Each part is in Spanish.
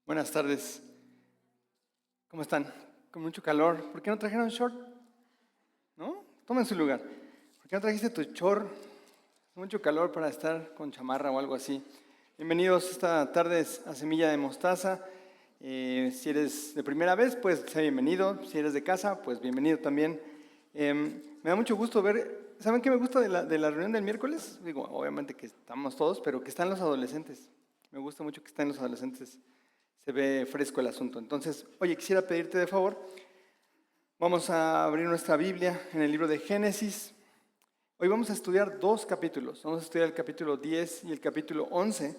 Buenas tardes. ¿Cómo están? Con mucho calor. ¿Por qué no trajeron short? ¿No? Tomen su lugar. ¿Por qué no trajiste tu short? Mucho calor para estar con chamarra o algo así. Bienvenidos esta tarde a Semilla de Mostaza. Si eres de primera vez, pues sea bienvenido. Si eres de casa, pues bienvenido también. Me da mucho gusto ver. ¿Saben qué me gusta de la reunión del miércoles? Digo, obviamente que estamos todos, pero que están los adolescentes. Me gusta mucho que estén los adolescentes. Se ve fresco el asunto. Entonces, oye, quisiera pedirte de favor, vamos a abrir nuestra Biblia en el libro de Génesis. Hoy vamos a estudiar dos capítulos. Vamos a estudiar el capítulo 10 y el capítulo 11.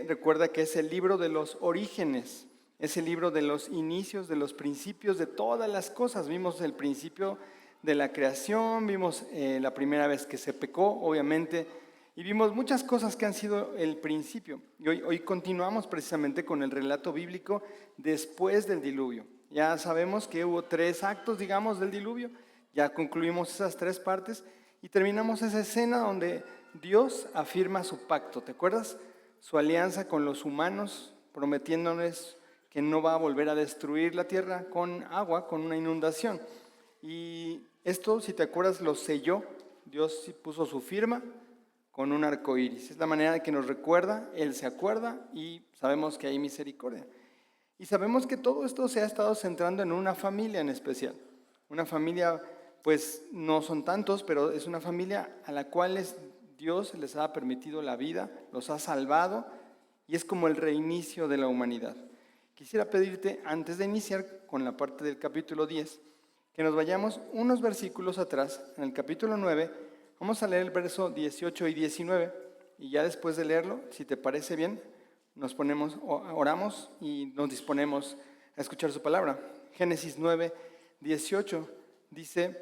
Recuerda que es el libro de los orígenes, es el libro de los inicios, de los principios de todas las cosas. Vimos el principio de la creación, vimos la primera vez que se pecó, obviamente, y vimos muchas cosas que han sido el principio. Y hoy continuamos precisamente con el relato bíblico después del diluvio. Ya sabemos que hubo 3 actos, digamos, del diluvio. Ya concluimos esas 3 partes y terminamos esa escena donde Dios afirma su pacto. ¿Te acuerdas? Su alianza con los humanos, prometiéndoles que no va a volver a destruir la tierra con agua, con una inundación. Y esto, si te acuerdas, lo selló. Dios sí puso su firma con un arco iris. Es la manera en que nos recuerda, Él se acuerda y sabemos que hay misericordia. Y sabemos que todo esto se ha estado centrando en una familia en especial. Una familia, pues no son tantos, pero es una familia a la cual Dios les ha permitido la vida, los ha salvado y es como el reinicio de la humanidad. Quisiera pedirte, antes de iniciar con la parte del capítulo 10, que nos vayamos unos versículos atrás, en el capítulo 9, vamos a leer el verso 18 y 19, y ya después de leerlo, si te parece bien, nos ponemos, oramos y nos disponemos a escuchar su palabra. Génesis 9, 18 dice: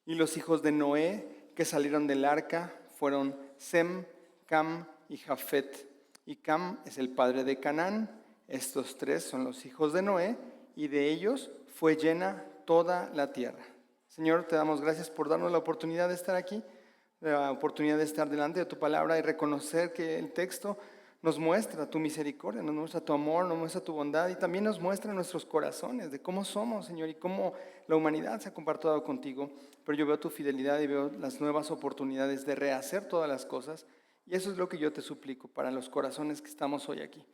y los hijos de Noé que salieron del arca fueron Sem, Cam y Jafet. Y Cam es el padre de Canaán. Estos 3 son los hijos de Noé, y de ellos fue llena toda la tierra. Señor, te damos gracias por darnos la oportunidad de estar aquí, la oportunidad de estar delante de tu palabra y reconocer que el texto nos muestra tu misericordia, nos muestra tu amor, nos muestra tu bondad y también nos muestra nuestros corazones de cómo somos, Señor, y cómo la humanidad se ha compartido contigo. Pero yo veo tu fidelidad y veo las nuevas oportunidades de rehacer todas las cosas, y eso es lo que yo te suplico para los corazones que estamos hoy aquí.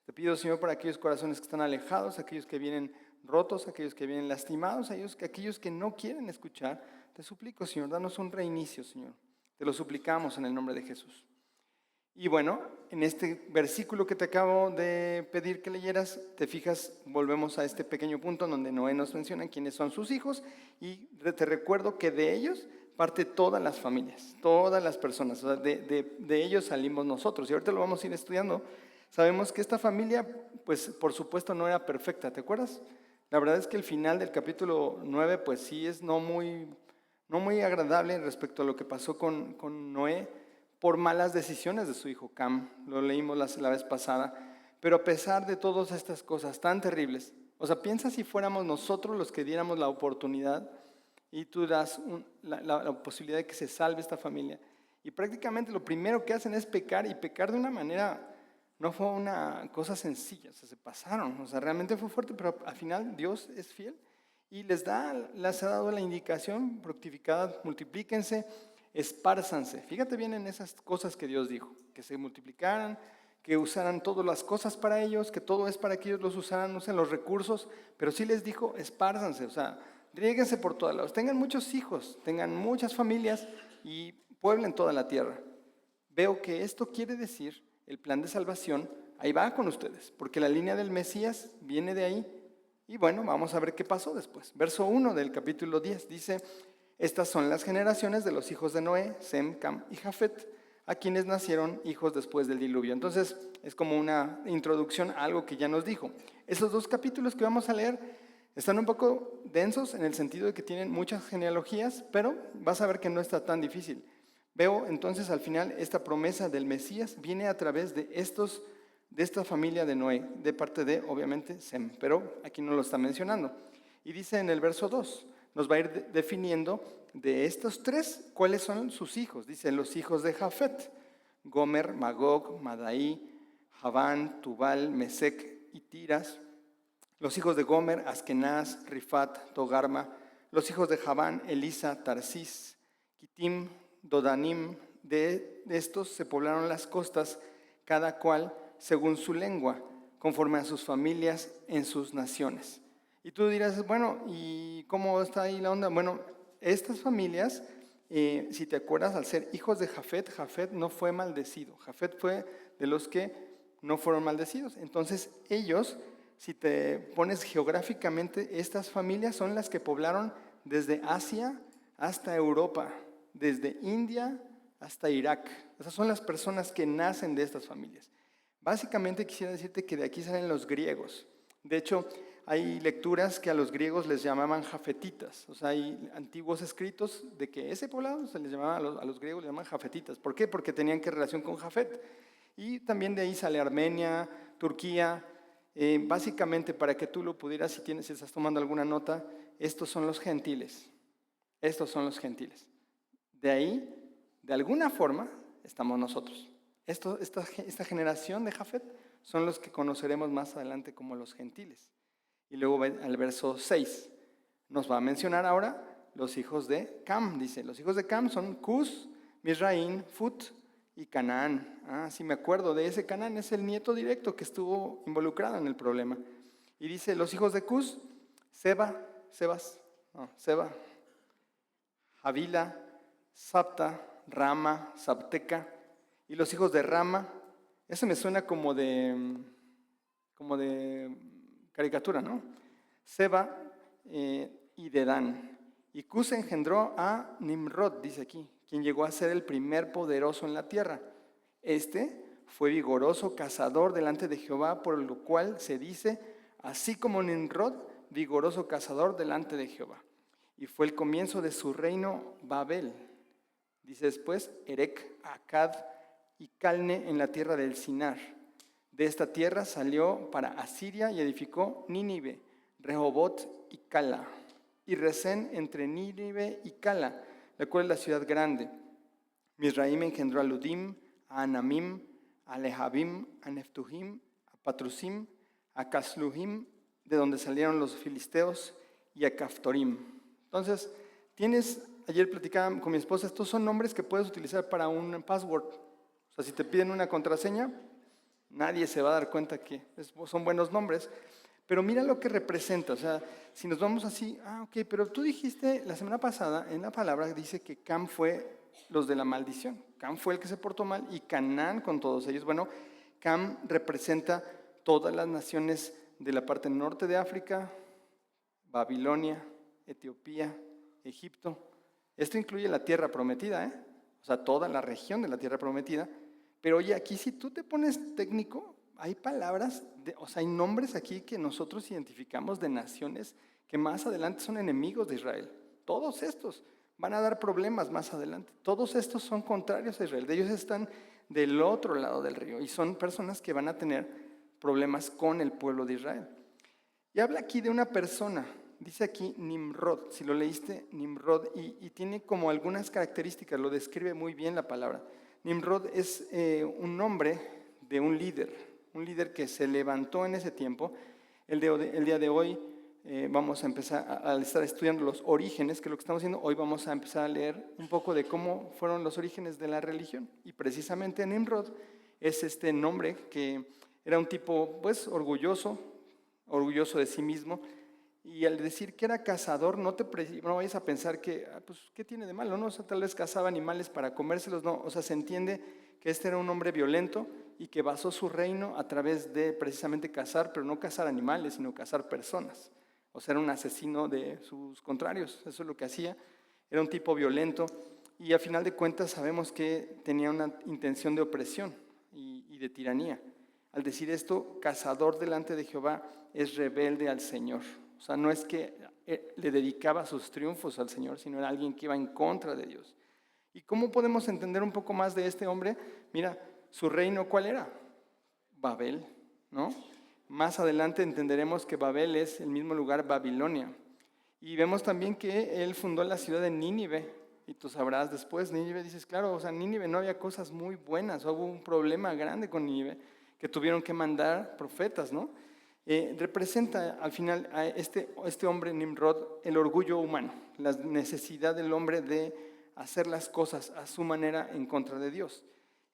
Te pido, Señor, para aquellos corazones que están alejados, aquellos que vienen rotos, aquellos que vienen lastimados, aquellos que no quieren escuchar, te suplico, Señor, danos un reinicio, Señor. Te lo suplicamos en el nombre de Jesús. Y bueno, en este versículo que te acabo de pedir que leyeras, te fijas, volvemos a este pequeño punto donde Noé nos menciona quiénes son sus hijos, y te recuerdo que de ellos parte todas las familias, todas las personas, o sea, de ellos salimos nosotros, y ahorita lo vamos a ir estudiando. Sabemos que esta familia, pues por supuesto no era perfecta, ¿te acuerdas? La verdad es que el final del capítulo 9, pues sí es no muy agradable respecto a lo que pasó con Noé, por malas decisiones de su hijo Cam. Lo leímos la vez pasada. Pero a pesar de todas estas cosas tan terribles, o sea, piensa si fuéramos nosotros los que diéramos la oportunidad y tú das la posibilidad de que se salve esta familia. Y prácticamente lo primero que hacen es pecar, y pecar de una manera, no fue una cosa sencilla, o sea, se pasaron, o sea, realmente fue fuerte, pero al final Dios es fiel y les ha dado la indicación: fructificad, multiplíquense, espárzanse. Fíjate bien en esas cosas que Dios dijo: que se multiplicaran, que usaran todas las cosas para ellos, que todo es para que ellos los usaran, usen los recursos, pero sí les dijo: espárzanse, o sea, riéguense por todos lados, tengan muchos hijos, tengan muchas familias y pueblen toda la tierra. Veo que esto quiere decir, el plan de salvación ahí va con ustedes, porque la línea del Mesías viene de ahí. Y bueno, vamos a ver qué pasó después. Verso 1 del capítulo 10 dice: estas son las generaciones de los hijos de Noé, Sem, Cam y Jafet, a quienes nacieron hijos después del diluvio. Entonces es como una introducción a algo que ya nos dijo. Esos 2 capítulos que vamos a leer están un poco densos en el sentido de que tienen muchas genealogías, pero vas a ver que no está tan difícil. Veo entonces al final esta promesa del Mesías viene a través de esta familia de Noé, de parte de, obviamente, Sem, pero aquí no lo está mencionando. Y dice en el verso 2, nos va a ir definiendo de estos 3 cuáles son sus hijos. Dice: los hijos de Jafet: Gomer, Magog, Madai, Javán, Tubal, Mesec y Tiras, los hijos de Gomer, Askenaz, Rifat, Togarma, los hijos de Javán, Elisa, Tarsis, Kitim, Dodanim. De estos se poblaron las costas, cada cual según su lengua, conforme a sus familias en sus naciones. Y tú dirás, bueno, ¿y cómo está ahí la onda? Bueno, estas familias, si te acuerdas, al ser hijos de Jafet, Jafet no fue maldecido. Jafet fue de los que no fueron maldecidos. Entonces ellos, si te pones geográficamente, estas familias son las que poblaron desde Asia hasta Europa, desde India hasta Irak. Esas son las personas que nacen de estas familias. Básicamente quisiera decirte que de aquí salen los griegos. De hecho, hay lecturas que a los griegos les llamaban jafetitas. O sea, hay antiguos escritos de que ese poblado se les llamaba, a los griegos les llamaban jafetitas. ¿Por qué? Porque tenían que relación con Jafet. Y también de ahí sale Armenia, Turquía. Básicamente, para que tú lo pudieras, si estás tomando alguna nota, estos son los gentiles. Estos son los gentiles. De ahí, de alguna forma, estamos nosotros. Esta generación de Jafet son los que conoceremos más adelante como los gentiles. Y luego al verso 6 nos va a mencionar ahora los hijos de Cam. Dice, los hijos de Cam son Cus, Misraín, Fut y Canaán. Sí me acuerdo de ese Canaán, es el nieto directo que estuvo involucrado en el problema. Y dice, los hijos de Cus, Seba, Havila, Sabta, Rama, Sabteca. Y los hijos de Rama, eso me suena como de caricatura, ¿no? Seba y Dedán. Y Cus engendró a Nimrod, dice aquí, quien llegó a ser el primer poderoso en la tierra. Este fue vigoroso cazador delante de Jehová, por lo cual se dice, así como Nimrod, vigoroso cazador delante de Jehová. Y fue el comienzo de su reino Babel. Dice después, Erec, Akkad y Calne en la tierra del Sinar. De esta tierra salió para Asiria y edificó Nínive, Rehobot y Cala, y Resén entre Nínive y Cala, la cual es la ciudad grande. Misraim engendró a Ludim, a Anamim, a Lehabim, a Neftuhim, a Patrusim, a Casluhim, de donde salieron los filisteos, y a Caftorim. Entonces, ayer platicaba con mi esposa, estos son nombres que puedes utilizar para un password. O sea, si te piden una contraseña, nadie se va a dar cuenta que son buenos nombres. Pero mira lo que representa. O sea, si nos vamos así, ok, pero tú dijiste la semana pasada, en la palabra dice que Cam fue los de la maldición. Cam fue el que se portó mal y Canaán con todos ellos. Bueno, Cam representa todas las naciones de la parte norte de África, Babilonia, Etiopía, Egipto. Esto incluye la tierra prometida, o sea, toda la región de la tierra prometida. Pero oye, aquí si tú te pones técnico, hay palabras, o sea, hay nombres aquí que nosotros identificamos de naciones que más adelante son enemigos de Israel. Todos estos van a dar problemas más adelante. Todos estos son contrarios a Israel. Ellos están del otro lado del río y son personas que van a tener problemas con el pueblo de Israel. Y habla aquí de una persona, dice aquí Nimrod, si lo leíste, Nimrod, y tiene como algunas características, lo describe muy bien la palabra. Nimrod es un nombre de un líder que se levantó en ese tiempo. El día de hoy vamos a empezar a estar estudiando los orígenes, que es lo que estamos haciendo. Hoy vamos a empezar a leer un poco de cómo fueron los orígenes de la religión. Y precisamente Nimrod es este nombre que era un tipo pues orgulloso de sí mismo. Y al decir que era cazador, no vayas a pensar que, pues, ¿qué tiene de malo? ¿No? O sea, tal vez cazaba animales para comérselos, no. O sea, se entiende que este era un hombre violento y que basó su reino a través de precisamente cazar, pero no cazar animales, sino cazar personas. O sea, era un asesino de sus contrarios, eso es lo que hacía. Era un tipo violento y a final de cuentas sabemos que tenía una intención de opresión y de tiranía. Al decir esto, cazador delante de Jehová es rebelde al Señor. O sea, no es que le dedicaba sus triunfos al Señor, sino era alguien que iba en contra de Dios. ¿Y cómo podemos entender un poco más de este hombre? Mira, su reino, ¿cuál era? Babel, ¿no? Más adelante entenderemos que Babel es el mismo lugar, Babilonia. Y vemos también que él fundó la ciudad de Nínive. Y tú sabrás después, Nínive, dices, claro, o sea, Nínive no había cosas muy buenas, hubo un problema grande con Nínive, que tuvieron que mandar profetas, ¿no? representa al final a este hombre Nimrod el orgullo humano, la necesidad del hombre de hacer las cosas a su manera en contra de Dios.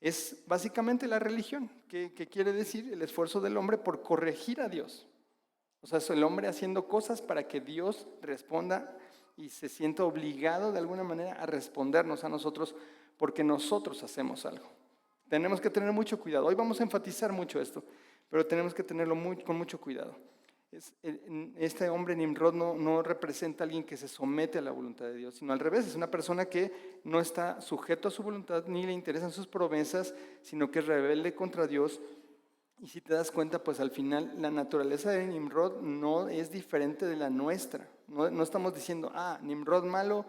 Es básicamente la religión, que quiere decir el esfuerzo del hombre por corregir a Dios. O sea, es el hombre haciendo cosas para que Dios responda y se sienta obligado de alguna manera a respondernos a nosotros porque nosotros hacemos algo. Tenemos que tener mucho cuidado. Hoy vamos a enfatizar mucho esto, pero tenemos que tenerlo con mucho cuidado. Este hombre Nimrod no representa a alguien que se somete a la voluntad de Dios, sino al revés, es una persona que no está sujeto a su voluntad ni le interesan sus promesas, sino que es rebelde contra Dios. Y si te das cuenta, pues al final la naturaleza de Nimrod no es diferente de la nuestra. No estamos diciendo, Nimrod malo,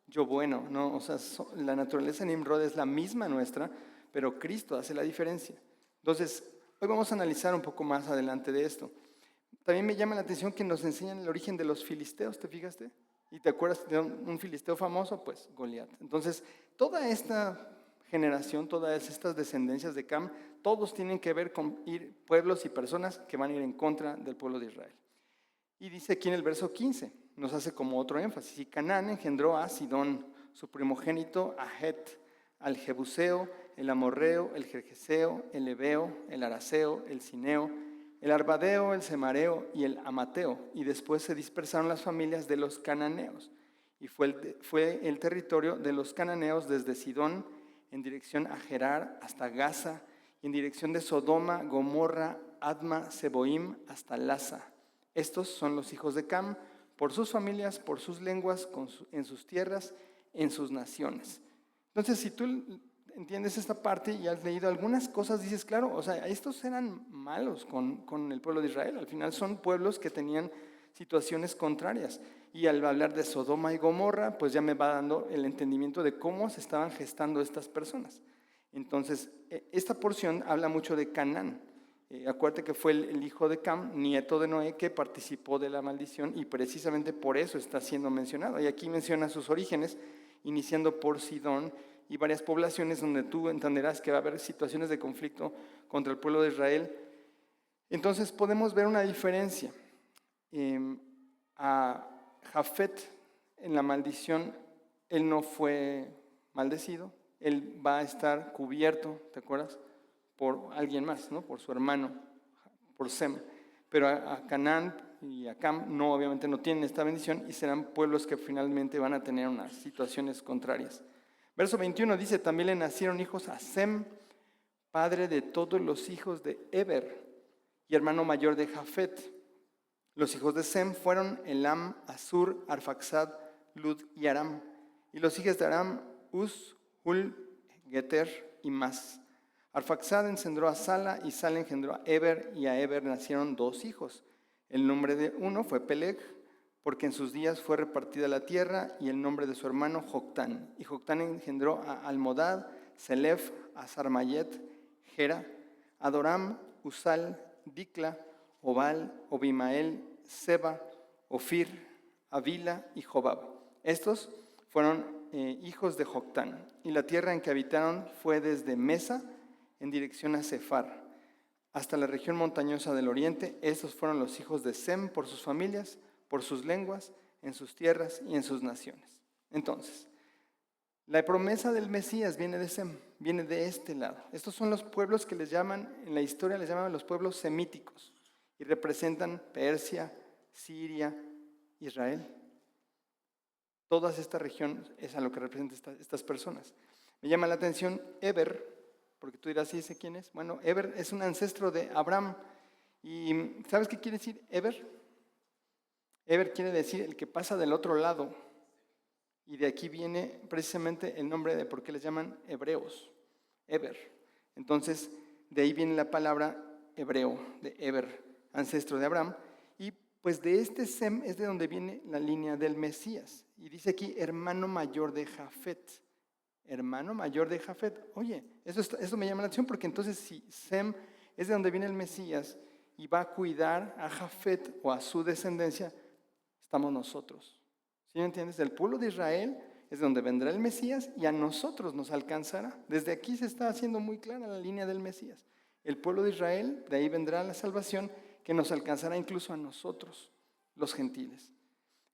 yo bueno. No, o sea, la naturaleza de Nimrod es la misma nuestra, pero Cristo hace la diferencia. Entonces, hoy vamos a analizar un poco más adelante de esto. También me llama la atención que nos enseñan el origen de los filisteos, ¿te fijaste? ¿Y te acuerdas de un filisteo famoso? Pues Goliat. Entonces, toda esta generación, todas estas descendencias de Cam, todos tienen que ver con pueblos y personas que van a ir en contra del pueblo de Israel. Y dice aquí en el verso 15, nos hace como otro énfasis. Y Canaán engendró a Sidón, su primogénito, a Het, al Jebuseo, el Amorreo, el Gergeseo, el Ebeo, el Araseo, el Cineo, el Arbadeo, el Semareo y el Amateo. Y después se dispersaron las familias de los cananeos. Y fue el territorio de los cananeos desde Sidón en dirección a Gerar hasta Gaza, y en dirección de Sodoma, Gomorra, Adma, Seboim hasta Laza. Estos son los hijos de Cam, por sus familias, por sus lenguas, en sus tierras, en sus naciones. Entonces, si tú entiendes esta parte y has leído algunas cosas, dices, claro, o sea, estos eran malos con el pueblo de Israel. Al final son pueblos que tenían situaciones contrarias. Y al hablar de Sodoma y Gomorra, pues ya me va dando el entendimiento de cómo se estaban gestando estas personas. Entonces, esta porción habla mucho de Canaán. Acuérdate que fue el hijo de Cam, nieto de Noé, que participó de la maldición y precisamente por eso está siendo mencionado. Y aquí menciona sus orígenes, iniciando por Sidón y varias poblaciones donde tú entenderás que va a haber situaciones de conflicto contra el pueblo de Israel. Entonces podemos ver una diferencia. A Jafet en la maldición, él no fue maldecido, él va a estar cubierto, ¿te acuerdas? Por alguien más, ¿no? Por su hermano, por Sem. Pero a Canaán y a Cam obviamente no tienen esta bendición y serán pueblos que finalmente van a tener unas situaciones contrarias. Verso 21 dice, también le nacieron hijos a Sem, padre de todos los hijos de Eber y hermano mayor de Jafet. Los hijos de Sem fueron Elam, Asur, Arfaxad, Lud y Aram. Y los hijos de Aram, Uz, Hul, Geter y Mas. Arfaxad engendró a Sala y Sala engendró a Eber y a Eber nacieron dos hijos. El nombre de uno fue Peleg, porque en sus días fue repartida la tierra, y el nombre de su hermano Joctán. Y Joctán engendró a Almodad, Selef, a Sarmayet, Gera, Adoram, Usal, Dicla, Obal, Obimael, Seba, Ofir, Avila y Jobab. Estos fueron hijos de Joctán. Y la tierra en que habitaron fue desde Mesa en dirección a Sefar, hasta la región montañosa del oriente. Estos fueron los hijos de Sem por sus familias, por sus lenguas, en sus tierras y en sus naciones. Entonces, la promesa del Mesías viene de Sem, viene de este lado. Estos son los pueblos que les llaman, en la historia les llaman los pueblos semíticos, y representan Persia, Siria, Israel. Toda esta región es a lo que representan estas personas. Me llama la atención Eber, porque tú dirás, ¿sí sé quién es? Bueno, Eber es un ancestro de Abraham. ¿Y sabes qué quiere decir Eber? Eber quiere decir el que pasa del otro lado. Y de aquí viene precisamente el nombre de por qué les llaman hebreos, Eber. Entonces, de ahí viene la palabra hebreo, de Eber, ancestro de Abraham. Y pues de este Sem es de donde viene la línea del Mesías. Y dice aquí, hermano mayor de Jafet. Hermano mayor de Jafet. Oye, eso me llama la atención, porque entonces si Sem es de donde viene el Mesías y va a cuidar a Jafet o a su descendencia, estamos nosotros. ¿Sí me entiendes? Del pueblo de Israel es donde vendrá el Mesías y a nosotros nos alcanzará. Desde aquí se está haciendo muy clara la línea del Mesías. El pueblo de Israel, de ahí vendrá la salvación que nos alcanzará incluso a nosotros, los gentiles.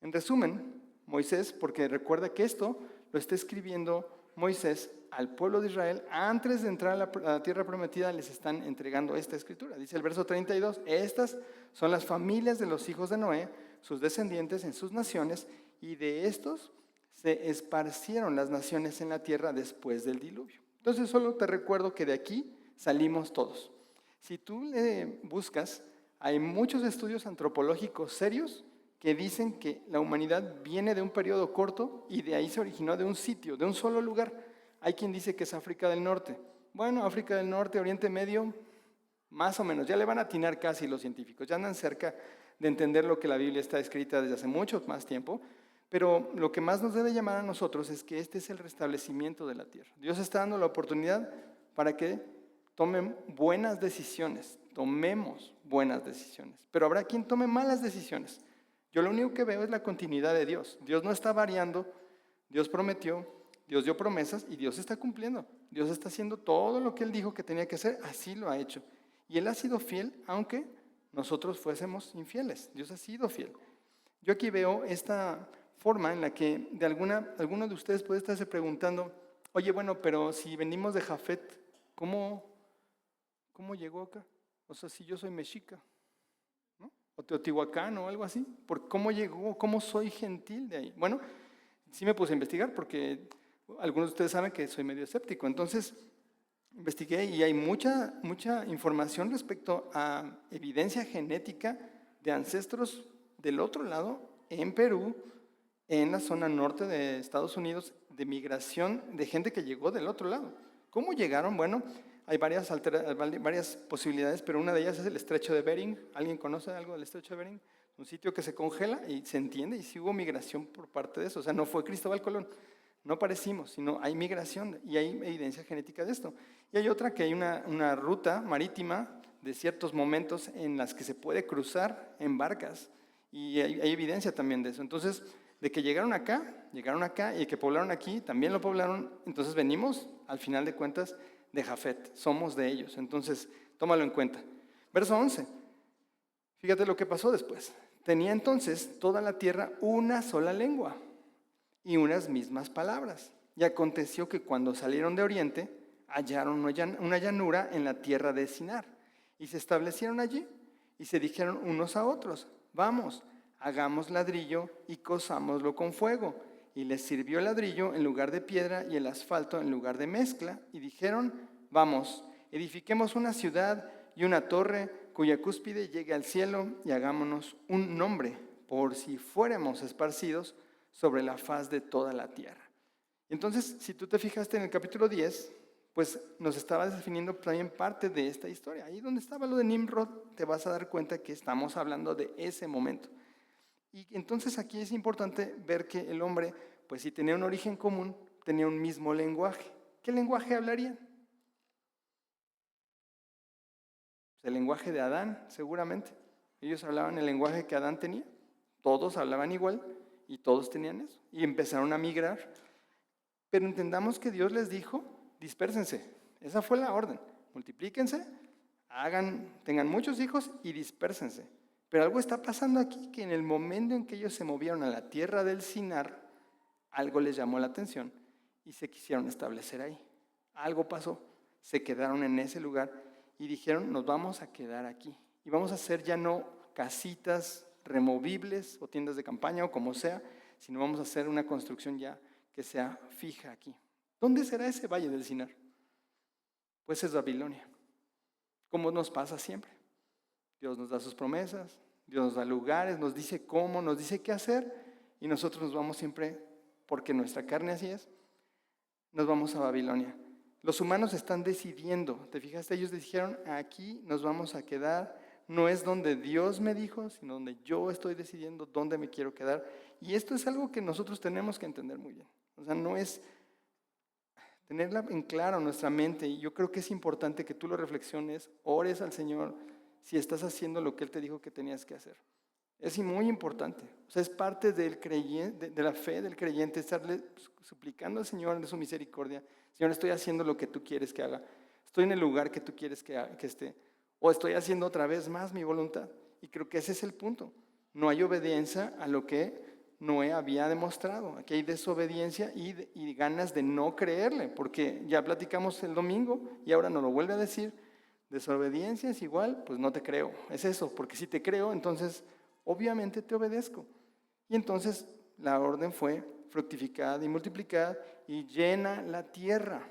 En resumen, Moisés, porque recuerda que esto lo está escribiendo Moisés al pueblo de Israel, antes de entrar a la tierra prometida, les están entregando esta escritura. Dice el verso 32, estas son las familias de los hijos de Noé, sus descendientes en sus naciones, y de estos se esparcieron las naciones en la tierra después del diluvio. Entonces solo te recuerdo que de aquí salimos todos. Si tú le buscas, hay muchos estudios antropológicos serios que dicen que la humanidad viene de un periodo corto y de ahí se originó de un sitio, de un solo lugar. Hay quien dice que es África del Norte. Bueno, África del Norte, Oriente Medio, más o menos. Ya le van a atinar casi los científicos. Ya andan cerca de entender lo que la Biblia está escrita desde hace mucho más tiempo. Pero lo que más nos debe llamar a nosotros es que este es el restablecimiento de la tierra. Dios está dando la oportunidad para que tomen buenas decisiones, tomemos buenas decisiones. Pero habrá quien tome malas decisiones. Yo lo único que veo es la continuidad de Dios. Dios no está variando, Dios prometió, Dios dio promesas y Dios está cumpliendo. Dios está haciendo todo lo que Él dijo que tenía que hacer, así lo ha hecho. Y Él ha sido fiel, aunque nosotros fuésemos infieles. Dios ha sido fiel. Yo aquí veo esta forma en la que alguno de ustedes puede estarse preguntando, oye, bueno, pero si venimos de Jafet, ¿cómo llegó acá? O sea, si yo soy mexica, ¿no? O teotihuacán o algo así, ¿por cómo llegó? ¿Cómo soy gentil de ahí? Bueno, sí me puse a investigar porque algunos de ustedes saben que soy medio escéptico, entonces investigué y hay mucha información respecto a evidencia genética de ancestros del otro lado, en Perú, en la zona norte de Estados Unidos, de migración de gente que llegó del otro lado. ¿Cómo llegaron? Bueno, hay varias posibilidades, pero una de ellas es el estrecho de Bering. ¿Alguien conoce algo del estrecho de Bering? Un sitio que se congela y se entiende, y sí hubo migración por parte de eso. O sea, no fue Cristóbal Colón, no parecimos, sino hay migración y hay evidencia genética de esto. Y hay otra que hay una ruta marítima de ciertos momentos en las que se puede cruzar en barcas y hay evidencia también de eso. Entonces, de que llegaron acá y que poblaron aquí, también lo poblaron, entonces venimos, al final de cuentas, de Jafet, somos de ellos. Entonces, tómalo en cuenta. Verso 11, fíjate lo que pasó después. Tenía entonces toda la tierra una sola lengua y unas mismas palabras. Y aconteció que cuando salieron de oriente, hallaron una llanura en la tierra de Sinar, y se establecieron allí, y se dijeron unos a otros, vamos, hagamos ladrillo y cozámoslo con fuego. Y les sirvió el ladrillo en lugar de piedra y el asfalto en lugar de mezcla. Y dijeron, vamos, edifiquemos una ciudad y una torre cuya cúspide llegue al cielo y hagámonos un nombre, por si fuéramos esparcidos sobre la faz de toda la tierra. Entonces, si tú te fijaste en el capítulo 10, pues nos estaba definiendo también parte de esta historia. Ahí donde estaba lo de Nimrod, te vas a dar cuenta que estamos hablando de ese momento. Y entonces aquí es importante ver que el hombre, pues si tenía un origen común, tenía un mismo lenguaje. ¿Qué lenguaje hablarían? Pues el lenguaje de Adán, seguramente. Ellos hablaban el lenguaje que Adán tenía. Todos hablaban igual y todos tenían eso. Y empezaron a migrar. Pero entendamos que Dios les dijo, dispérsense. Esa fue la orden. Multiplíquense, tengan muchos hijos y dispérsense. Pero algo está pasando aquí, que en el momento en que ellos se movieron a la tierra del Sinar, algo les llamó la atención y se quisieron establecer ahí. Algo pasó, se quedaron en ese lugar y dijeron, nos vamos a quedar aquí. Y vamos a hacer ya no casitas removibles o tiendas de campaña o como sea, sino vamos a hacer una construcción ya que sea fija aquí. ¿Dónde será ese valle del Sinar? Pues es Babilonia, como nos pasa siempre. Dios nos da sus promesas, Dios nos da lugares, nos dice cómo, nos dice qué hacer y nosotros nos vamos siempre, porque nuestra carne así es, nos vamos a Babilonia. Los humanos están decidiendo, ¿te fijaste? Ellos dijeron, aquí nos vamos a quedar, no es donde Dios me dijo, sino donde yo estoy decidiendo dónde me quiero quedar. Y esto es algo que nosotros tenemos que entender muy bien. O sea, no es tenerla en claro en nuestra mente, y yo creo que es importante que tú lo reflexiones, ores al Señor, si estás haciendo lo que Él te dijo que tenías que hacer. Es muy importante. O sea, es parte del creyente, de la fe del creyente, estarle suplicando al Señor de su misericordia. Señor, estoy haciendo lo que tú quieres que haga. Estoy en el lugar que tú quieres que esté. O estoy haciendo otra vez más mi voluntad. Y creo que ese es el punto. No hay obediencia a lo que Noé había demostrado. Aquí hay desobediencia y ganas de no creerle, porque ya platicamos el domingo y ahora nos lo vuelve a decir. Desobediencia es igual, pues no te creo. Es eso, porque si te creo, entonces obviamente te obedezco. Y entonces la orden fue fructificad y multiplicad y llena la tierra.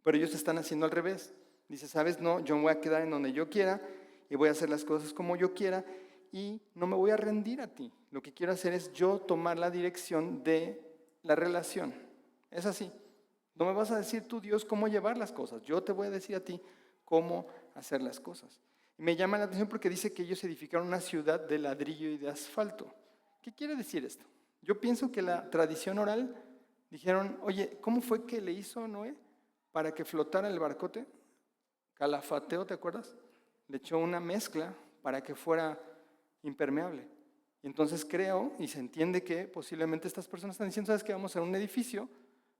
Pero ellos están haciendo al revés. Dice, ¿sabes? No, yo me voy a quedar en donde yo quiera y voy a hacer las cosas como yo quiera y no me voy a rendir a ti. Lo que quiero hacer es yo tomar la dirección de la relación. Es así. No me vas a decir tú, Dios, cómo llevar las cosas. Yo te voy a decir a ti cómo hacer las cosas. Y me llama la atención porque dice que ellos edificaron una ciudad de ladrillo y de asfalto. ¿Qué quiere decir esto? Yo pienso que la tradición oral dijeron, oye, ¿cómo fue que le hizo Noé para que flotara el barcote? Calafateo, ¿te acuerdas? Le echó una mezcla para que fuera impermeable. Y entonces creo y se entiende que posiblemente estas personas están diciendo, ¿sabes qué? Vamos a un edificio,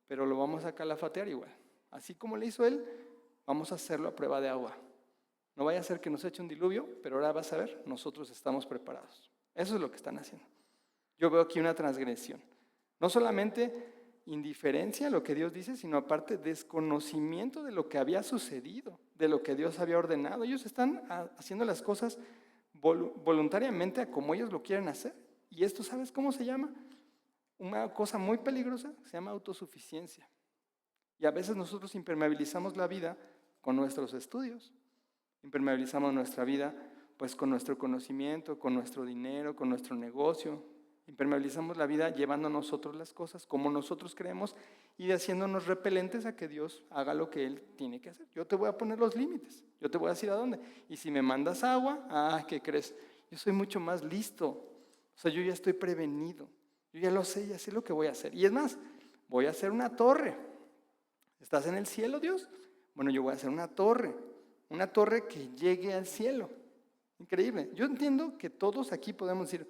pero lo vamos a calafatear igual. Así como le hizo él, vamos a hacerlo a prueba de agua. No vaya a ser que nos eche un diluvio, pero ahora vas a ver, nosotros estamos preparados. Eso es lo que están haciendo. Yo veo aquí una transgresión. No solamente indiferencia a lo que Dios dice, sino aparte desconocimiento de lo que había sucedido, de lo que Dios había ordenado. Ellos están haciendo las cosas voluntariamente a como ellos lo quieren hacer. Y esto, ¿sabes cómo se llama? Una cosa muy peligrosa, se llama autosuficiencia. Y a veces nosotros impermeabilizamos la vida con nuestros estudios, impermeabilizamos nuestra vida pues con nuestro conocimiento, con nuestro dinero, con nuestro negocio. Impermeabilizamos la vida llevando a nosotros las cosas como nosotros creemos y haciéndonos repelentes a que Dios haga lo que Él tiene que hacer. Yo te voy a poner los límites, yo te voy a decir a dónde. Y si me mandas agua, ¿qué crees? Yo soy mucho más listo. O sea, yo ya estoy prevenido. Yo ya lo sé, ya sé lo que voy a hacer. Y es más, voy a hacer una torre. ¿Estás en el cielo, Dios? Bueno, yo voy a hacer una torre que llegue al cielo. Increíble. Yo entiendo que todos aquí podemos decir,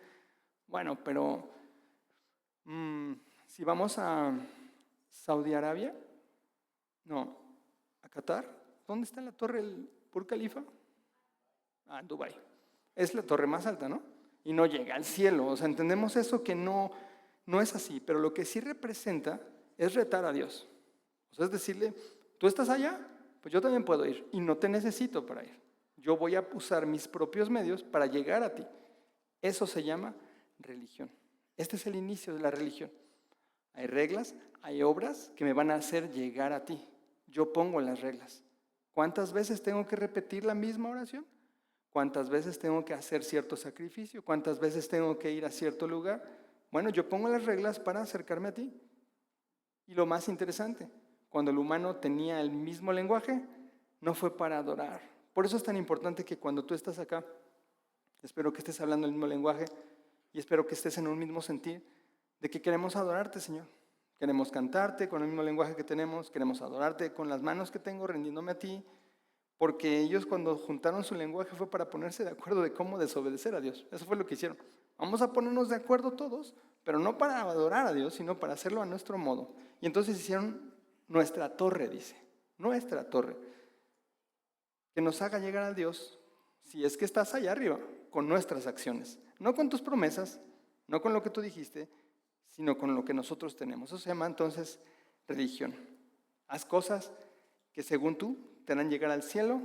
bueno, pero si vamos a Saudi Arabia, no, a Qatar, ¿dónde está la torre del Burj Khalifa? En Dubái. Es la torre más alta, ¿no? Y no llega al cielo. O sea, entendemos eso que no es así, pero lo que sí representa es retar a Dios. O sea, es decirle, tú estás allá, pues yo también puedo ir y no te necesito para ir. Yo voy a usar mis propios medios para llegar a ti. Eso se llama religión. Este es el inicio de la religión. Hay reglas, hay obras que me van a hacer llegar a ti. Yo pongo las reglas. ¿Cuántas veces tengo que repetir la misma oración? ¿Cuántas veces tengo que hacer cierto sacrificio? ¿Cuántas veces tengo que ir a cierto lugar? Bueno, yo pongo las reglas para acercarme a ti. Y lo más interesante, cuando el humano tenía el mismo lenguaje, no fue para adorar. Por eso es tan importante que cuando tú estás acá, espero que estés hablando el mismo lenguaje y espero que estés en un mismo sentir de que queremos adorarte, Señor. Queremos cantarte con el mismo lenguaje que tenemos, queremos adorarte con las manos que tengo, rindiéndome a ti, porque ellos cuando juntaron su lenguaje fue para ponerse de acuerdo de cómo desobedecer a Dios. Eso fue lo que hicieron. Vamos a ponernos de acuerdo todos, pero no para adorar a Dios, sino para hacerlo a nuestro modo. Y entonces hicieron nuestra torre, dice, nuestra torre, que nos haga llegar a Dios, si es que estás allá arriba, con nuestras acciones, no con tus promesas, no con lo que tú dijiste, sino con lo que nosotros tenemos. Eso se llama entonces religión. Haz cosas que según tú te harán llegar al cielo,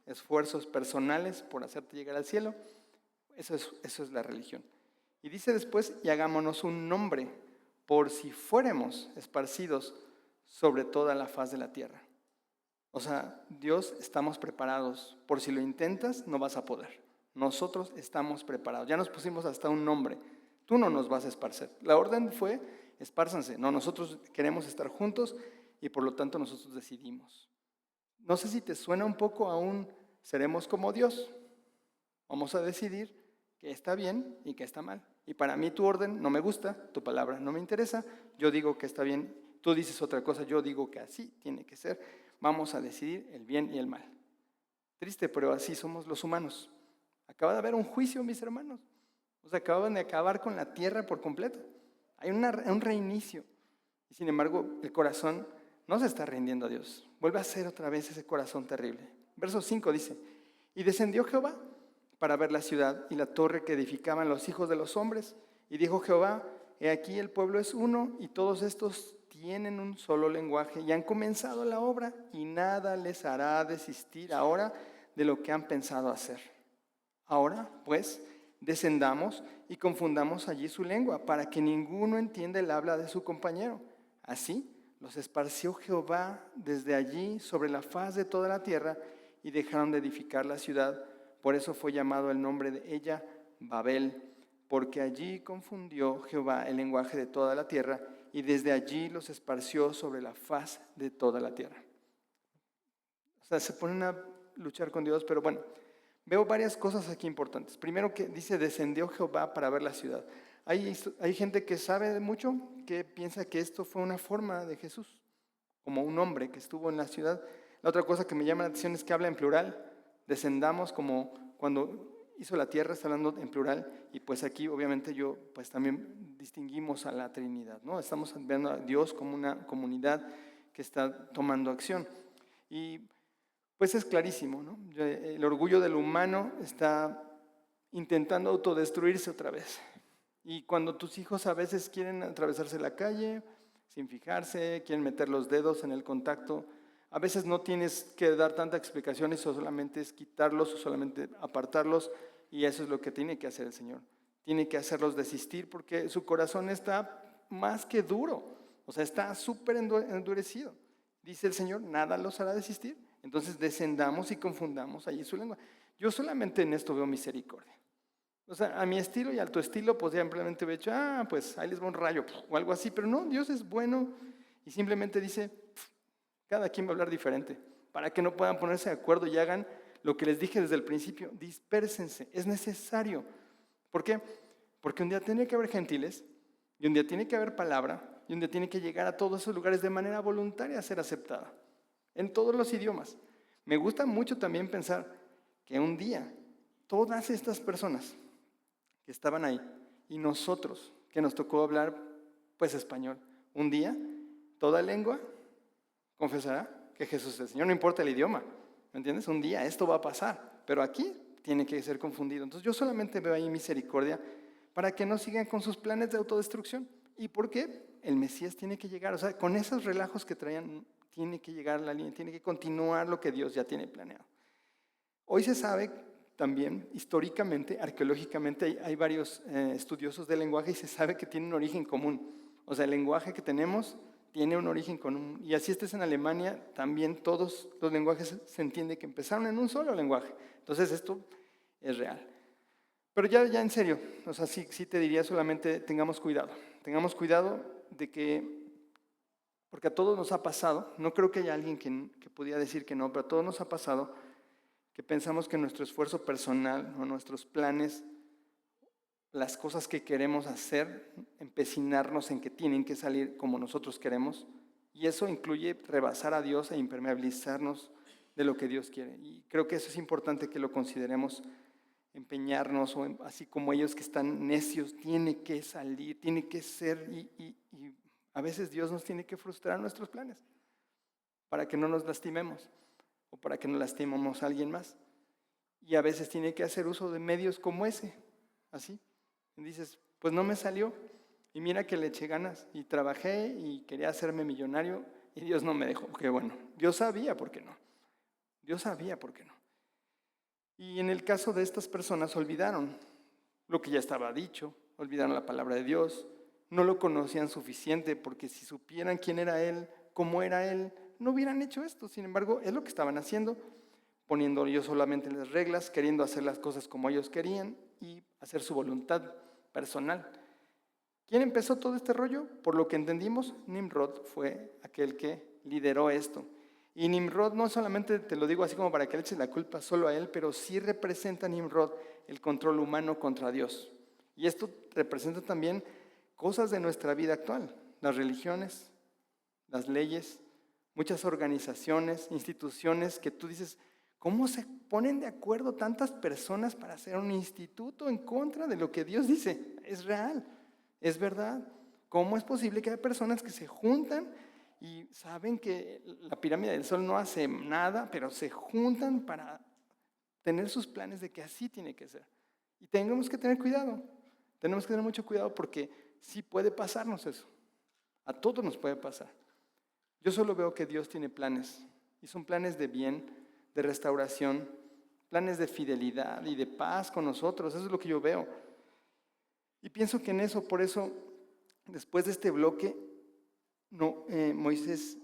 esfuerzos personales por hacerte llegar al cielo. Eso es la religión. Y dice después, y hagámonos un nombre, por si fuéramos esparcidos sobre toda la faz de la tierra. O sea, Dios, estamos preparados. Por si lo intentas, no vas a poder. Nosotros estamos preparados. Ya nos pusimos hasta un nombre. Tú no nos vas a esparcer. La orden fue, espárzanse. No, nosotros queremos estar juntos y por lo tanto nosotros decidimos. No sé si te suena un poco a un seremos como Dios. Vamos a decidir que está bien y que está mal. Y para mí tu orden no me gusta, tu palabra no me interesa. Yo digo que está bien, tú dices otra cosa, yo digo que así tiene que ser. Vamos a decidir el bien y el mal. Triste, pero así somos los humanos. Acaba de haber un juicio, mis hermanos. O sea, acaban de acabar con la tierra por completo. Hay un reinicio. Y sin embargo, el corazón no se está rindiendo a Dios. Vuelve a ser otra vez ese corazón terrible. Verso 5 dice, y descendió Jehová para ver la ciudad y la torre que edificaban los hijos de los hombres. Y dijo Jehová: he aquí el pueblo es uno, y todos estos tienen un solo lenguaje, y han comenzado la obra, y nada les hará desistir ahora de lo que han pensado hacer. Ahora, pues, descendamos y confundamos allí su lengua, para que ninguno entienda el habla de su compañero. Así los esparció Jehová desde allí sobre la faz de toda la tierra, y dejaron de edificar la ciudad. Por eso fue llamado el nombre de ella Babel, porque allí confundió Jehová el lenguaje de toda la tierra, y desde allí los esparció sobre la faz de toda la tierra. O sea, se ponen a luchar con Dios, pero bueno, veo varias cosas aquí importantes. Primero, que dice: descendió Jehová para ver la ciudad. Hay gente que sabe mucho, que piensa que esto fue una forma de Jesús, como un hombre que estuvo en la ciudad. La otra cosa que me llama la atención es que habla en plural. Descendamos, como cuando hizo la tierra, está hablando en plural. Y pues aquí obviamente pues también distinguimos a la Trinidad, ¿no? Estamos viendo a Dios como una comunidad que está tomando acción. Y pues es clarísimo, ¿no? El orgullo del humano está intentando autodestruirse otra vez. Y cuando tus hijos a veces quieren atravesarse la calle sin fijarse, quieren meter los dedos en el contacto, a veces no tienes que dar tantas explicaciones, o solamente es quitarlos o solamente apartarlos, y eso es lo que tiene que hacer el Señor. Tiene que hacerlos desistir, porque su corazón está más que duro, o sea, está súper endurecido. Dice el Señor: nada los hará desistir. Entonces descendamos y confundamos allí su lengua. Yo solamente en esto veo misericordia. O sea, a mi estilo y a tu estilo, pues ya simplemente he hecho: pues ahí les va un rayo o algo así. Pero no, Dios es bueno y simplemente dice: cada quien va a hablar diferente, para que no puedan ponerse de acuerdo y hagan lo que les dije desde el principio: dispérsense. Es necesario. ¿Por qué? Porque un día tiene que haber gentiles, y un día tiene que haber palabra, y un día tiene que llegar a todos esos lugares de manera voluntaria a ser aceptada, en todos los idiomas. Me gusta mucho también pensar que un día todas estas personas que estaban ahí, y nosotros que nos tocó hablar pues español, un día toda lengua confesará que Jesús es el Señor, no importa el idioma, ¿me entiendes? Un día esto va a pasar, pero aquí tiene que ser confundido. Entonces yo solamente veo ahí misericordia para que no sigan con sus planes de autodestrucción. ¿Y por qué? El Mesías tiene que llegar, o sea, con esos relajos que traían, tiene que llegar a la línea, tiene que continuar lo que Dios ya tiene planeado. Hoy se sabe también, históricamente, arqueológicamente, hay varios estudiosos del lenguaje, y se sabe que tiene un origen común. O sea, el lenguaje que tenemos tiene un origen común. Y así estés en Alemania, también todos los lenguajes se entiende que empezaron en un solo lenguaje. Entonces esto es real. Pero ya en serio, o sea, sí te diría solamente: tengamos cuidado de que, porque a todos nos ha pasado, no creo que haya alguien que pudiera decir que no, pero a todos nos ha pasado que pensamos que nuestro esfuerzo personal o nuestros planes, las cosas que queremos hacer, empecinarnos en que tienen que salir como nosotros queremos, y eso incluye rebasar a Dios e impermeabilizarnos de lo que Dios quiere. Y creo que eso es importante que lo consideremos. Empeñarnos, o así como ellos que están necios, tiene que salir, tiene que ser, y a veces Dios nos tiene que frustrar nuestros planes para que no nos lastimemos o para que no lastimemos a alguien más. Y a veces tiene que hacer uso de medios como ese, así. Y dices: pues no me salió, y mira que le eché ganas y trabajé y quería hacerme millonario, y Dios no me dejó. Que bueno, Dios sabía por qué no. Dios sabía por qué no. Y en el caso de estas personas, olvidaron lo que ya estaba dicho, olvidaron la palabra de Dios, no lo conocían suficiente, porque si supieran quién era Él, cómo era Él, no hubieran hecho esto. Sin embargo, es lo que estaban haciendo, poniendo ellos solamente las reglas, queriendo hacer las cosas como ellos querían y hacer su voluntad personal. ¿Quién empezó todo este rollo? Por lo que entendimos, Nimrod fue aquel que lideró esto. Y Nimrod, no solamente te lo digo así como para que le eches la culpa solo a él, pero sí representa a Nimrod el control humano contra Dios. Y esto representa también cosas de nuestra vida actual: las religiones, las leyes, muchas organizaciones, instituciones que tú dices: ¿cómo se ponen de acuerdo tantas personas para hacer un instituto en contra de lo que Dios dice? Es real, es verdad. ¿Cómo es posible que haya personas que se juntan y saben que la pirámide del Sol no hace nada, pero se juntan para tener sus planes de que así tiene que ser. Y tenemos que tener cuidado, tenemos que tener mucho cuidado porque sí puede pasarnos eso. A todos nos puede pasar. Yo solo veo que Dios tiene planes, y son planes de bien, de restauración, planes de fidelidad y de paz con nosotros. Eso es lo que yo veo. Y pienso que en eso, por eso, después de este bloque, Moisés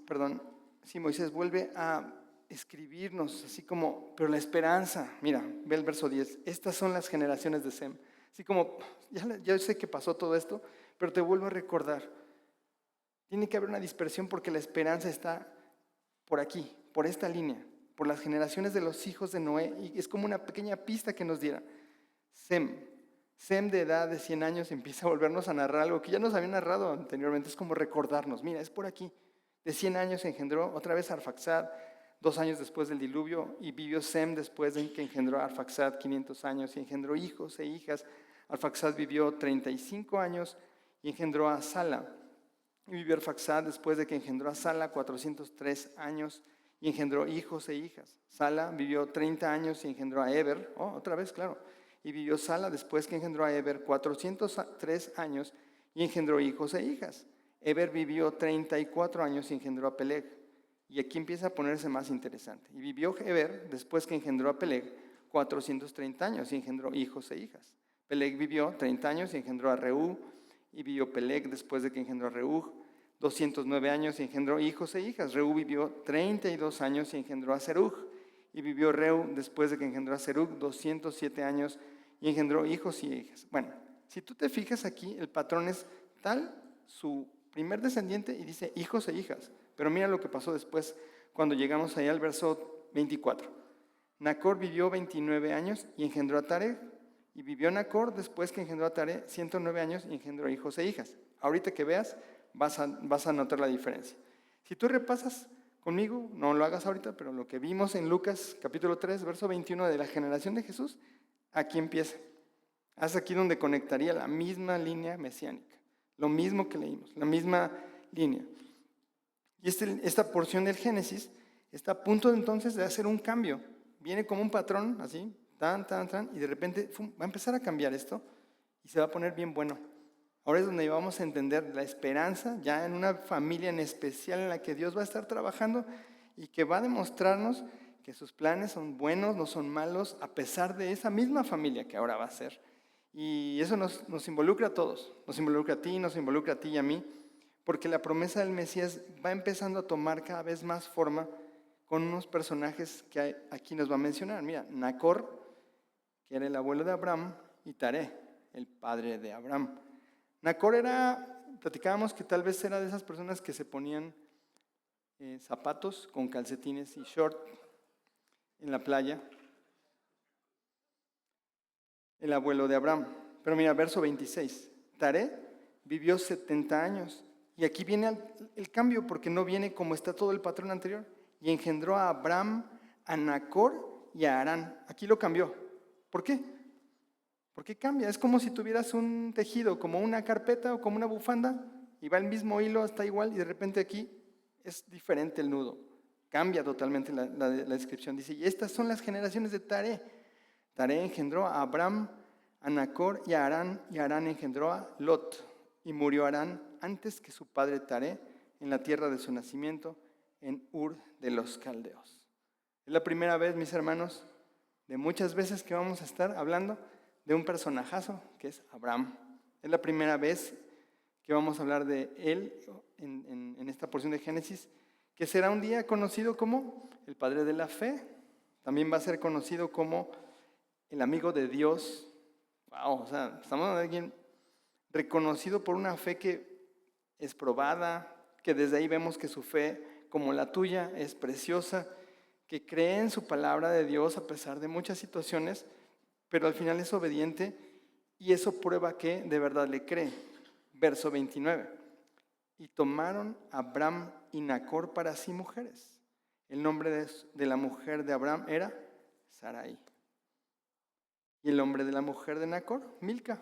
vuelve a escribirnos, así como, pero la esperanza, mira, ve el verso 10, estas son las generaciones de Sem. Así como, ya sé que pasó todo esto, pero te vuelvo a recordar, tiene que haber una dispersión porque la esperanza está por aquí, por esta línea, por las generaciones de los hijos de Noé, y es como una pequeña pista que nos diera. Sem de edad de 100 años empieza a volvernos a narrar algo que ya nos había narrado anteriormente, es como recordarnos, mira, es por aquí. De 100 años engendró otra vez a Arfaxad, 2 años después del diluvio, y vivió Sem después de que engendró a Arfaxad 500 años y engendró hijos e hijas. Arfaxad vivió 35 años y engendró a Sala. Y vivió Arfaxad después de que engendró a Sala 403 años y engendró hijos e hijas. Sala vivió 30 años y engendró a Eber, otra vez, claro. Y vivió Sala después que engendró a Eber 403 años y engendró hijos e hijas. Eber vivió 34 años y engendró a Peleg. Y aquí empieza a ponerse más interesante. Y vivió Eber después que engendró a Peleg 430 años y engendró hijos e hijas. Peleg vivió 30 años y engendró a Reú. Y vivió Peleg después de que engendró a Reú 209 años y engendró hijos e hijas. Reú vivió 32 años y engendró a Serug. Y vivió Reú después de que engendró a Serug 207 años y engendró hijos y hijas. Bueno, si tú te fijas aquí, el patrón es tal, su primer descendiente, y dice hijos e hijas. Pero mira lo que pasó después cuando llegamos allá al verso 24. Nacor vivió 29 años y engendró a Taré. Y vivió Nacor después que engendró a Taré 109 años y engendró hijos e hijas. Ahorita que veas, vas a notar la diferencia. Si tú repasas conmigo, no lo hagas ahorita, pero lo que vimos en Lucas capítulo 3, verso 21 de la generación de Jesús, aquí empieza. Haz aquí donde conectaría la misma línea mesiánica. Lo mismo que leímos, la misma línea. Y esta porción del Génesis está a punto entonces de hacer un cambio. Viene como un patrón, así, y de repente va a empezar a cambiar esto y se va a poner bien bueno. Ahora es donde vamos a entender la esperanza, ya en una familia en especial en la que Dios va a estar trabajando y que va a demostrarnos que sus planes son buenos, no son malos, a pesar de esa misma familia que ahora va a ser. Y eso nos involucra a todos, nos involucra a ti, nos involucra a ti y a mí, porque la promesa del Mesías va empezando a tomar cada vez más forma con unos personajes que aquí nos va a mencionar. Mira, Nacor, que era el abuelo de Abraham, y Taré, el padre de Abraham. Nacor platicábamos que tal vez era de esas personas que se ponían zapatos con calcetines y short en la playa. El abuelo de Abraham. Pero mira, verso 26. Taré vivió 70 años. Y aquí viene el cambio, porque no viene como está todo el patrón anterior. Y engendró a Abraham, a Nacor y a Harán. Aquí lo cambió. ¿Por qué? ¿Por qué cambia? Es como si tuvieras un tejido, como una carpeta o como una bufanda, y va el mismo hilo, está igual, y de repente aquí es diferente el nudo. Cambia totalmente la descripción. Dice, y estas son las generaciones de Taré. Taré engendró a Abraham, a Nacor y a Harán, y Harán engendró a Lot. Y murió Harán antes que su padre Taré en la tierra de su nacimiento, en Ur de los Caldeos. Es la primera vez, mis hermanos, de muchas veces que vamos a estar hablando de un personajazo que es Abraham. Es la primera vez que vamos a hablar de él en esta porción de Génesis, que será un día conocido como el padre de la fe. También va a ser conocido como el amigo de Dios. Wow, o sea, estamos hablando de alguien reconocido por una fe que es probada, que desde ahí vemos que su fe, como la tuya, es preciosa, que cree en su palabra de Dios a pesar de muchas situaciones, pero al final es obediente y eso prueba que de verdad le cree. Verso 29. Y tomaron a Abraham y Nacor para sí mujeres. El nombre de la mujer de Abraham era Sarai. Y el nombre de la mujer de Nacor, Milca,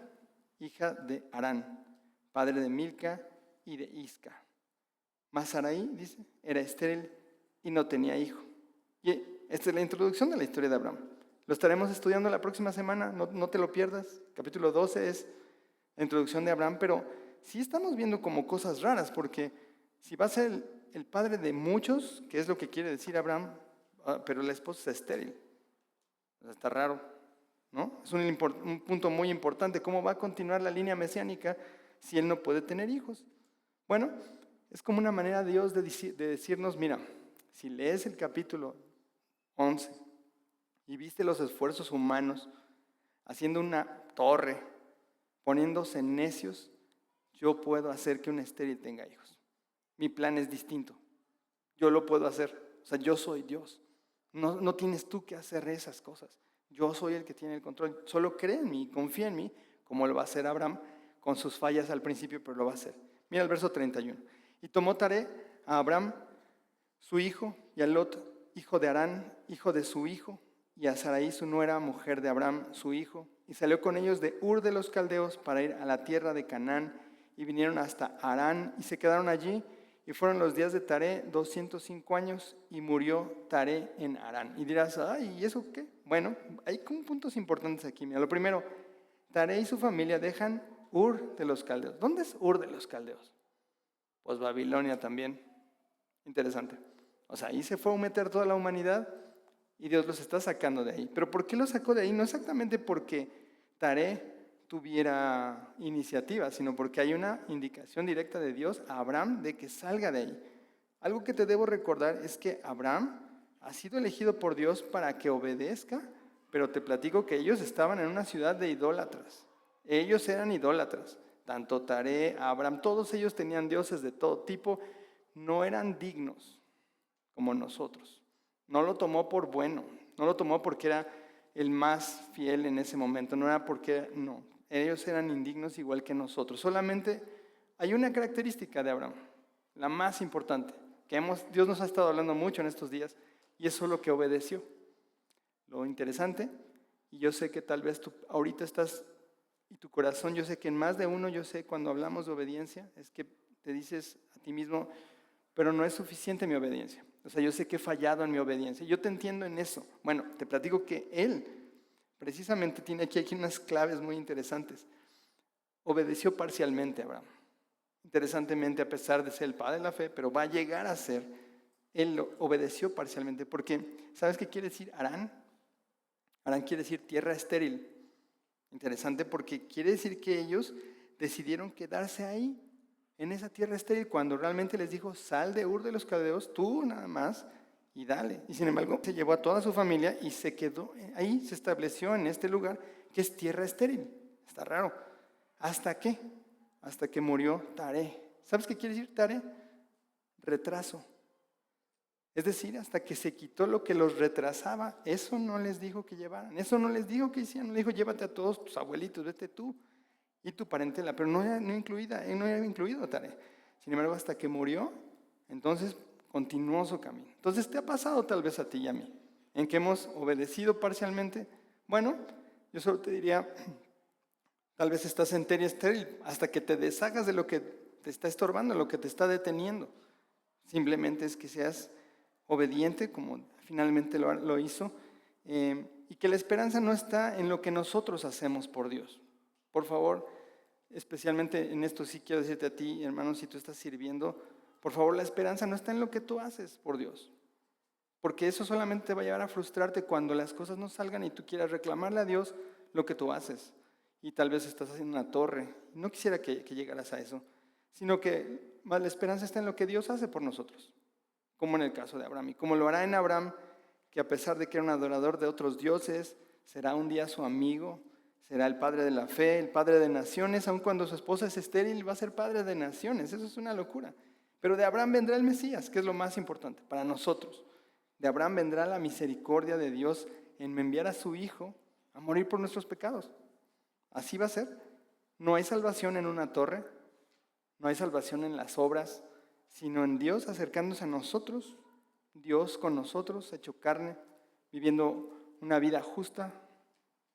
hija de Harán, padre de Milca y de Isca. Mas Sarai, dice, era estéril y no tenía hijo. Y esta es la introducción de la historia de Abraham. Lo estaremos estudiando la próxima semana, no te lo pierdas. Capítulo 12 es la introducción de Abraham, pero sí estamos viendo como cosas raras, porque si va a ser el padre de muchos, que es lo que quiere decir Abraham, pero la esposa es estéril. O sea, está raro, ¿no? Es un punto muy importante. ¿Cómo va a continuar la línea mesiánica si él no puede tener hijos? Bueno, es como una manera de Dios de decirnos, mira, si lees el capítulo 11 y viste los esfuerzos humanos haciendo una torre, poniéndose necios, yo puedo hacer que un estéril tenga hijos. Mi plan es distinto. Yo lo puedo hacer. O sea, yo soy Dios. No tienes tú que hacer esas cosas. Yo soy el que tiene el control. Solo cree en mí, confía en mí, como lo va a hacer Abraham, con sus fallas al principio, pero lo va a hacer. Mira el verso 31. Y tomó Taré a Abraham, su hijo, y a Lot, hijo de Harán, hijo de su hijo, y a Sarai, su nuera, mujer de Abraham, su hijo, y salió con ellos de Ur de los Caldeos para ir a la tierra de Canaán, y vinieron hasta Harán, y se quedaron allí, y fueron los días de Taré 205 años, y murió Taré en Harán. Y dirás, ay, ¿y eso qué? Bueno, hay como puntos importantes aquí. Mira, lo primero, Taré y su familia dejan Ur de los Caldeos. ¿Dónde es Ur de los Caldeos? Pues Babilonia también. Interesante. O sea, ahí se fue a meter toda la humanidad y Dios los está sacando de ahí. ¿Pero por qué los sacó de ahí? No exactamente porque Taré tuviera iniciativa, sino porque hay una indicación directa de Dios a Abraham de que salga de ahí. Algo que te debo recordar es que Abraham ha sido elegido por Dios para que obedezca, pero te platico que ellos estaban en una ciudad de idólatras. Ellos eran idólatras. Tanto Taré, Abraham, todos ellos tenían dioses de todo tipo, no eran dignos como nosotros. No lo tomó por bueno, no lo tomó porque era el más fiel en ese momento, no era porque, no, ellos eran indignos igual que nosotros. Solamente hay una característica de Abraham, la más importante, que Dios nos ha estado hablando mucho en estos días, y es solo que obedeció. Lo interesante, y yo sé que tal vez tú ahorita estás, y tu corazón, yo sé que en más de uno, yo sé cuando hablamos de obediencia, es que te dices a ti mismo, pero no es suficiente mi obediencia. O sea, yo sé que he fallado en mi obediencia. Yo te entiendo en eso. Bueno, te platico que él precisamente tiene aquí unas claves muy interesantes. Obedeció parcialmente a Abraham. Interesantemente, a pesar de ser el padre de la fe, pero va a llegar a ser, él obedeció parcialmente. Porque, ¿sabes qué quiere decir Harán? Harán quiere decir tierra estéril. Interesante porque quiere decir que ellos decidieron quedarse ahí, en esa tierra estéril, cuando realmente les dijo, sal de Ur de los Caldeos, tú nada más, y dale. Y sin embargo, se llevó a toda su familia y se quedó ahí, se estableció en este lugar que es tierra estéril. Está raro. ¿Hasta qué? Hasta que murió Taré. ¿Sabes qué quiere decir Taré? Retraso. Es decir, hasta que se quitó lo que los retrasaba. Eso no les dijo que llevaran, eso no les dijo que hicieran. No les dijo, llévate a todos tus abuelitos, vete tú y tu parentela, pero no era incluido Taré. Sin embargo, hasta que murió, entonces continuó su camino. Entonces, ¿te ha pasado tal vez a ti y a mí en que hemos obedecido parcialmente? Bueno, yo solo te diría, tal vez estás en tierra estéril hasta que te deshagas de lo que te está estorbando, lo que te está deteniendo. Simplemente es que seas obediente, como finalmente lo hizo, y que la esperanza no está en lo que nosotros hacemos por Dios. Por favor, especialmente en esto sí quiero decirte a ti, hermano, si tú estás sirviendo, por favor, la esperanza no está en lo que tú haces por Dios, porque eso solamente te va a llevar a frustrarte cuando las cosas no salgan y tú quieras reclamarle a Dios lo que tú haces, y tal vez estás haciendo una torre. No quisiera que llegaras a eso, sino que la esperanza está en lo que Dios hace por nosotros, como en el caso de Abraham, y como lo hará en Abraham, que a pesar de que era un adorador de otros dioses, será un día su amigo, será el padre de la fe, el padre de naciones. Aun cuando su esposa es estéril, va a ser padre de naciones. Eso es una locura. Pero de Abraham vendrá el Mesías, que es lo más importante para nosotros. De Abraham vendrá la misericordia de Dios en enviar a su hijo a morir por nuestros pecados. Así va a ser. No hay salvación en una torre, no hay salvación en las obras, sino en Dios acercándose a nosotros, Dios con nosotros, hecho carne, viviendo una vida justa,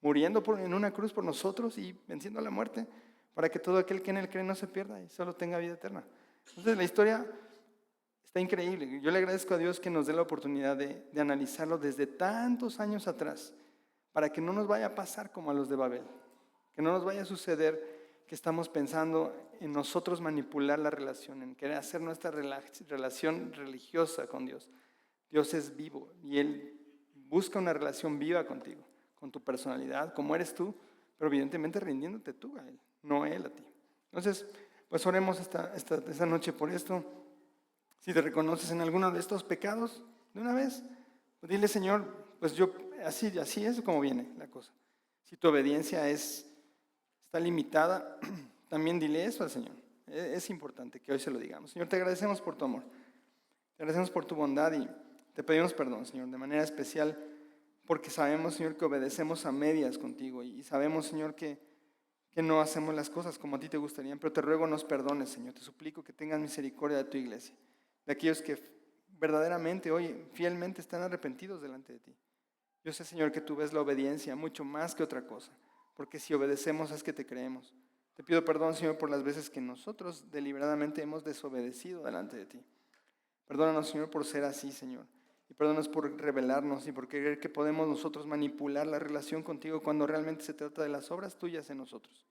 muriendo en una cruz por nosotros y venciendo la muerte, para que todo aquel que en él cree no se pierda y solo tenga vida eterna. Entonces la historia está increíble. Yo le agradezco a Dios que nos dé la oportunidad de analizarlo desde tantos años atrás, para que no nos vaya a pasar como a los de Babel, que no nos vaya a suceder que estamos pensando en nosotros manipular la relación, en querer hacer nuestra relación religiosa con Dios. Dios es vivo y Él busca una relación viva contigo, con tu personalidad, como eres tú, pero evidentemente rindiéndote tú a Él, no Él a ti. Entonces, pues oremos esta noche por esto. Si te reconoces en alguno de estos pecados, de una vez, pues dile, Señor, pues yo, así es como viene la cosa. Si tu obediencia está limitada, también dile eso al Señor. Es importante que hoy se lo digamos. Señor, te agradecemos por tu amor. Te agradecemos por tu bondad y te pedimos perdón, Señor, de manera especial, porque sabemos, Señor, que obedecemos a medias contigo y sabemos, Señor, que no hacemos las cosas como a ti te gustarían, pero te ruego nos perdones, Señor. Te suplico que tengas misericordia de tu iglesia, de aquellos que verdaderamente hoy fielmente están arrepentidos delante de ti. Yo sé, Señor, que tú ves la obediencia mucho más que otra cosa, porque si obedecemos es que te creemos. Te pido perdón, Señor, por las veces que nosotros deliberadamente hemos desobedecido delante de ti. Perdónanos, Señor, por ser así, Señor. Y perdónanos por rebelarnos y por creer que podemos nosotros manipular la relación contigo cuando realmente se trata de las obras tuyas en nosotros.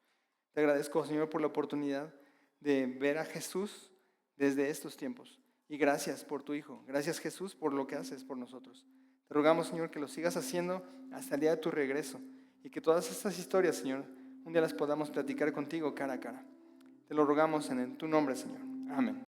Te agradezco, Señor, por la oportunidad de ver a Jesús desde estos tiempos. Y gracias por tu Hijo. Gracias, Jesús, por lo que haces por nosotros. Te rogamos, Señor, que lo sigas haciendo hasta el día de tu regreso y que todas estas historias, Señor, un día las podamos platicar contigo cara a cara. Te lo rogamos en tu nombre, Señor. Amén.